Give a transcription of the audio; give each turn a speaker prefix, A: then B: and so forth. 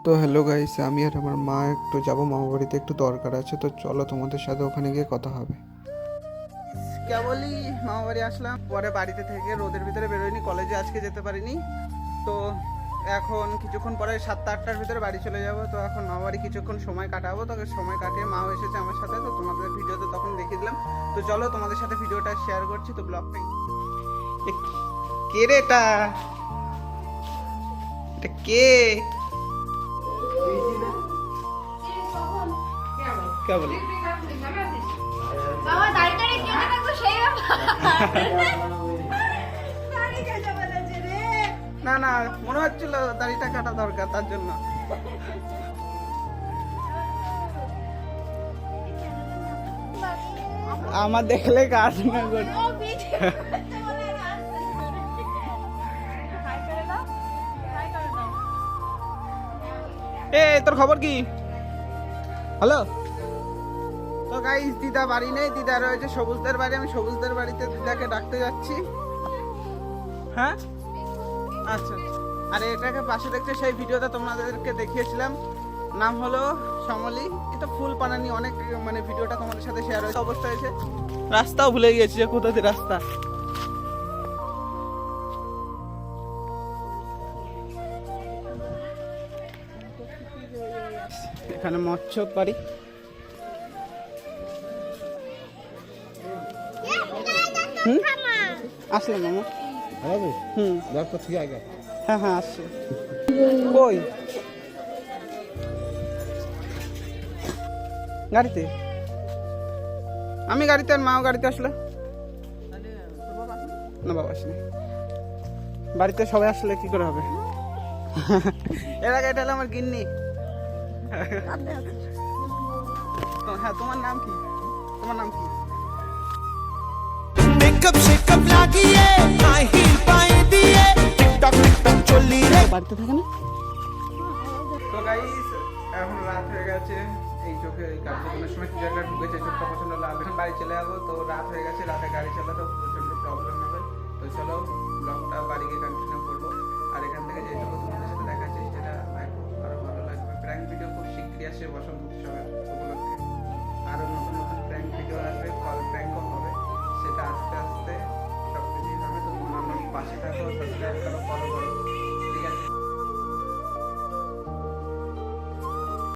A: তো hello guys, আমি আর আমার মা একটু যাবো মামা বাড়িতে, একটু দরকার আছে। তো চলো তোমাদের সাথে ওখানে গিয়ে কথা হবে। কেবলই মামা বাড়ি আসলাম, পরে বাড়িতে থেকে রোদের ভিতরে বেরোয়নি, কলেজে আজকে যেতে পারিনি। তো এখন কিছুক্ষণ পরে 7টা-8টার ভিতরে বাড়ি চলে যাব। তো এখন মামা বাড়ি কিছুক্ষণ সময় কাটাবো, তোকে সময় কাটিয়ে মাও এসেছে আমার সাথে। তো তোমাদের ভিডিওতে তখন দেখিয়ে দিলাম। তো চলো তোমাদের সাথে ভিডিওটা শেয়ার করছি। তো ব্লগটাই কে রে, এটা কে কেবল না না, মনে হচ্ছিল দাড়িটা কাটা দরকার, তার জন্য। আমার দেখলে কাজ না করে। এ তোর খবর কি? হ্যালো। তো গাইস, দিদা বাড়ি নেই, দিদা রয়েছে সবুজদের বাড়ি। আমি সবুজদের বাড়িতে দিদাকে ডাকতে যাচ্ছি। হ্যাঁ আচ্ছা। আর এটাকে পাশে দেখতে, সেই ভিডিওটা তোমাদেরকে দেখিয়েছিলাম, নাম হলো সমলি। এটা ফুল পানানি, অনেক মানে ভিডিওটা তোমাদের সাথে শেয়ার হয়েছে। অবস্থা হয়েছে, রাস্তাও ভুলে গিয়েছি যে কোথাতে রাস্তা। এখানে মৎস্য বাড়ি। আসলে মামা হ্যাঁ হ্যাঁ আসছে। কই গাড়িতে? আমি গাড়িতে, আর মাও গাড়িতে আসলে না, বাবা আসলে। বাড়িতে সবাই আসলে কি করে হবে? এর আগে এটা হলো আমার গিন্নি। হ্যাঁ, তোমার নাম কি? তোমার নাম কি? মেকআপ শেকআপ লাগিয়ে হাই হিল পায়ে দিয়ে টিকটক টিকটক চলি রে। বাড়িতে থাকে না তো গাইস, এখন রাত হয়ে গেছে। এই চোখে এই কার্যক্রমের সময় কি জায়গা ঢুকেছে, চোখটা প্রচন্ড লাল। এখন বাড়ি চলে যাবো। তো রাত হয়ে গেছে, রাতে গাড়ি চালাতে প্রচন্ড প্রবলেম হবে। তো চলো ব্লগটা বাড়ি গিয়ে কন্টিনিউ করবো। আর এখান থেকে যেটুকু তোমাদের সাথে দেখাচ্ছি সেটা আরো ভালো লাগবে। প্র্যাঙ্ক ভিডিও খুব শীঘ্রই আসছে বসন্ত উৎসবের উপলক্ষে। আরো নতুন নতুন প্র্যাঙ্ক ভিডিও আসবে, কল প্র্যাঙ্কও হবে। সেটা আস্তে আস্তে সব কিছুই হবে। তো তোমরা পাশে থাকো, সাবস্ক্রাইব করো, ফলো করো।